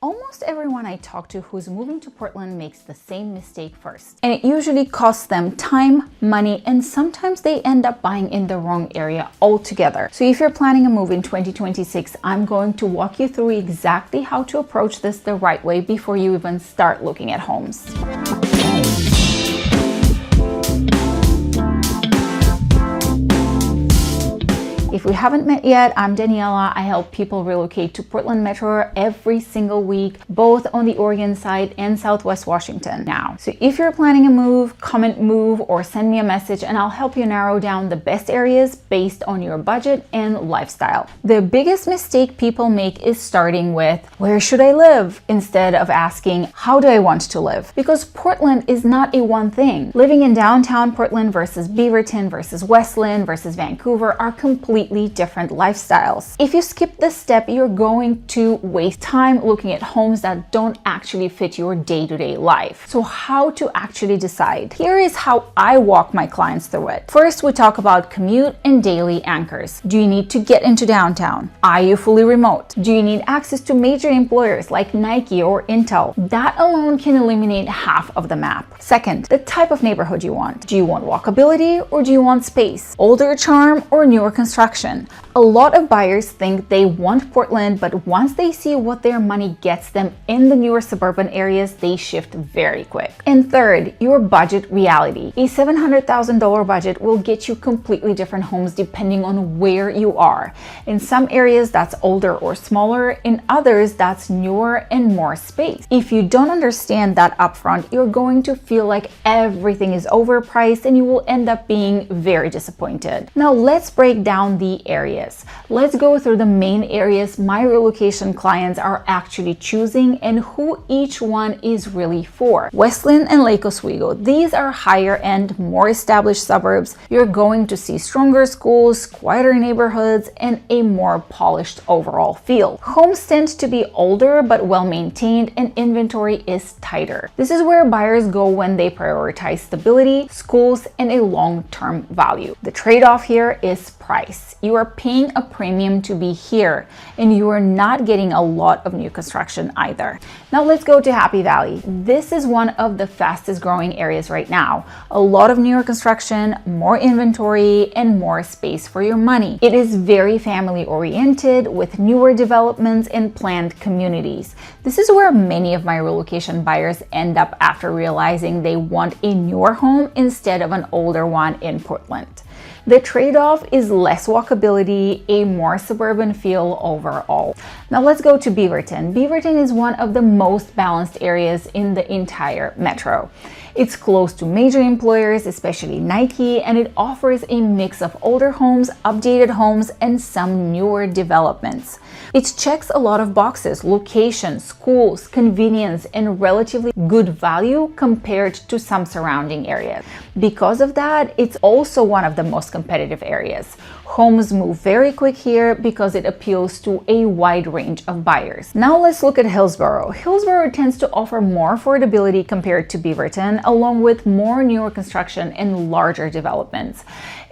Almost everyone I talk to who's moving to Portland makes the same mistake first. And it usually costs them time, money, and sometimes they end up buying in the wrong area altogether. So if you're planning a move in 2026, I'm going to walk you through exactly how to approach this the right way before you even start looking at homes. If we haven't met yet, I'm Daniela. I help people relocate to Portland Metro every single week, both on the Oregon side and Southwest Washington now. So if you're planning a move, comment move, or send me a message and I'll help you narrow down the best areas based on your budget and lifestyle. The biggest mistake people make is starting with, where should I live? Instead of asking, how do I want to live? Because Portland is not a one thing. Living in downtown Portland versus Beaverton versus West Linn versus Vancouver are completely different lifestyles. If you skip this step, you're going to waste time looking at homes that don't actually fit your day-to-day life. So how to actually decide? Here is how I walk my clients through it. First, we talk about commute and daily anchors. Do you need to get into downtown? Are you fully remote? Do you need access to major employers like Nike or Intel? That alone can eliminate half of the map. Second, the type of neighborhood you want. Do you want walkability or do you want space? Older charm or newer construction? A lot of buyers think they want Portland, but once they see what their money gets them in the newer suburban areas, they shift very quick. And third, your budget reality. A $700,000 budget will get you completely different homes depending on where you are. In some areas, that's older or smaller. In others, that's newer and more space. If you don't understand that upfront, you're going to feel like everything is overpriced and you will end up being very disappointed. Now let's break down the areas. Let's go through the main areas my relocation clients are actually choosing and who each one is really for. West Linn and Lake Oswego, these are higher end, more established suburbs. You're going to see stronger schools, quieter neighborhoods, and a more polished overall feel. Homes tend to be older but well maintained and inventory is tighter. This is where buyers go when they prioritize stability, schools, and a long-term value. The trade-off here is price. You are paying a premium to be here and you are not getting a lot of new construction either. Now let's go to Happy Valley. This is one of the fastest growing areas right now. A lot of newer construction, more inventory, and more space for your money. It is very family oriented with newer developments and planned communities. This is where many of my relocation buyers end up after realizing they want a newer home instead of an older one in Portland. The trade-off is less walkability, a more suburban feel overall. Now let's go to Beaverton. Beaverton is one of the most balanced areas in the entire metro. It's close to major employers, especially Nike, and it offers a mix of older homes, updated homes, and some newer developments. It checks a lot of boxes: location, schools, convenience, and relatively good value compared to some surrounding areas. Because of that, it's also one of the most competitive areas. Homes move very quick here because it appeals to a wide range of buyers. Now let's look at Hillsboro. Hillsboro tends to offer more affordability compared to Beaverton, along with more newer construction and larger developments.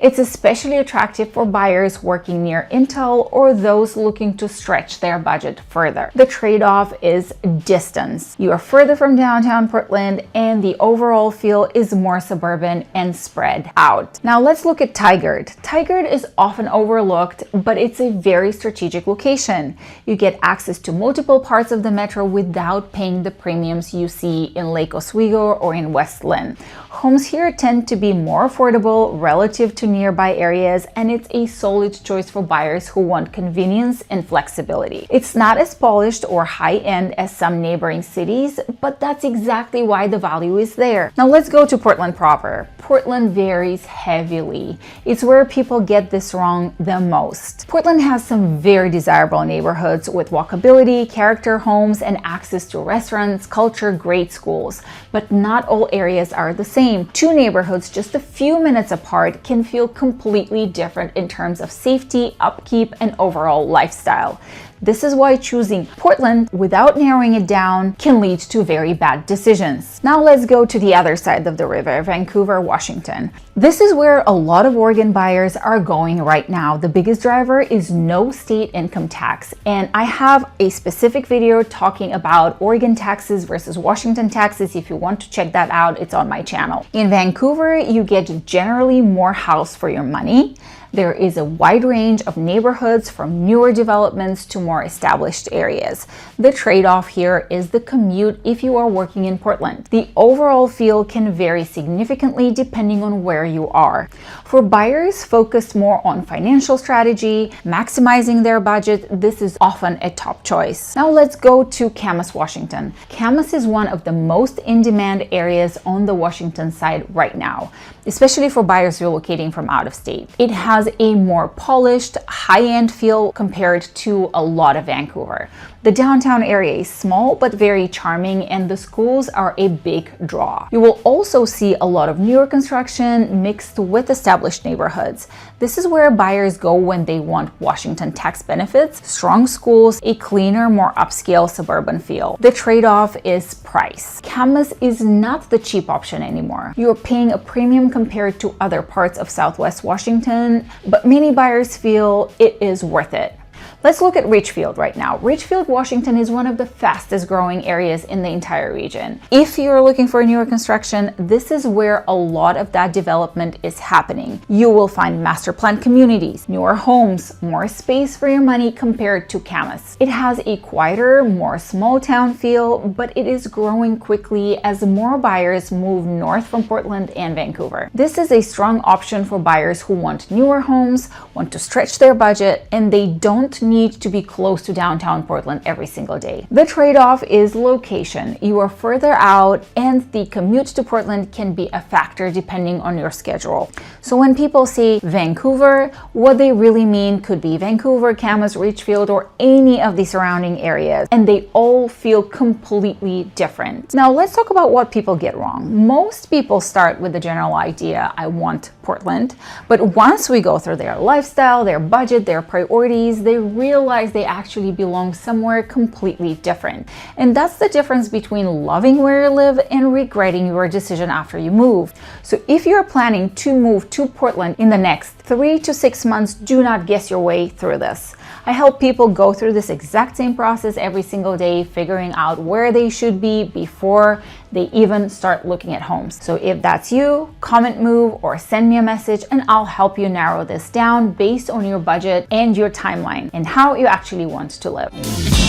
It's especially attractive for buyers working near Intel or those looking to stretch their budget further. The trade-off is distance. You are further from downtown Portland and the overall feel is more suburban and spread out. Now let's look at Tigard. Tigard is often overlooked, but it's a very strategic location. You get access to multiple parts of the metro without paying the premiums you see in Lake Oswego or in West Linn. Homes here tend to be more affordable relative to nearby areas, and it's a solid choice for buyers who want convenience and flexibility. It's not as polished or high-end as some neighboring cities, but that's exactly why the value is there. Now let's go to Portland proper. Portland varies heavily. It's where people get this wrong the most. Portland has some very desirable neighborhoods with walkability, character homes, and access to restaurants, culture, great schools. But not all areas are the same. Two neighborhoods just a few minutes apart can feel completely different in terms of safety, upkeep, and overall lifestyle. This is why choosing Portland without narrowing it down can lead to very bad decisions. Now let's go to the other side of the river, Vancouver, Washington. This is where a lot of Oregon buyers are going right now. The biggest driver is no state income tax, and I have a specific video talking about Oregon taxes versus Washington taxes. If you want to check that out, it's on my channel. In Vancouver, you get generally more house for your money. There is a wide range of neighborhoods from newer developments to more established areas. The trade-off here is the commute if you are working in Portland. The overall feel can vary significantly depending on where you are. For buyers focused more on financial strategy, maximizing their budget, this is often a top choice. Now let's go to Camas, Washington. Camas is one of the most in-demand areas on the Washington side right now, especially for buyers relocating from out of state. It has a more polished, high-end feel compared to a lot of Vancouver. The downtown area is small but very charming, and the schools are a big draw. You will also see a lot of newer construction mixed with established neighborhoods. This is where buyers go when they want Washington tax benefits, strong schools, a cleaner, more upscale suburban feel. The trade-off is price. Camas is not the cheap option anymore. You're paying a premium compared to other parts of Southwest Washington, but many buyers feel it is worth it. Let's look at Ridgefield right now. Ridgefield, Washington is one of the fastest growing areas in the entire region. If you're looking for newer construction, this is where a lot of that development is happening. You will find master plan communities, newer homes, more space for your money compared to Camas. It has a quieter, more small town feel, but it is growing quickly as more buyers move north from Portland and Vancouver. This is a strong option for buyers who want newer homes, want to stretch their budget, and they don't need to be close to downtown Portland every single day. The trade-off is location. You are further out, and the commute to Portland can be a factor depending on your schedule. So when people say Vancouver, what they really mean could be Vancouver, Camas, Ridgefield, or any of the surrounding areas, and they all feel completely different. Now let's talk about what people get wrong. Most people start with the general idea, I want Portland, but once we go through their lifestyle, their budget, their priorities, they realize they actually belong somewhere completely different. And that's the difference between loving where you live and regretting your decision after you move. So if you're planning to move to Portland in the next 3 to 6 months, do not guess your way through this. I help people go through this exact same process every single day, figuring out where they should be before they even start looking at homes. So if that's you, comment move or send me a message and I'll help you narrow this down based on your budget and your timeline and how you actually want to live.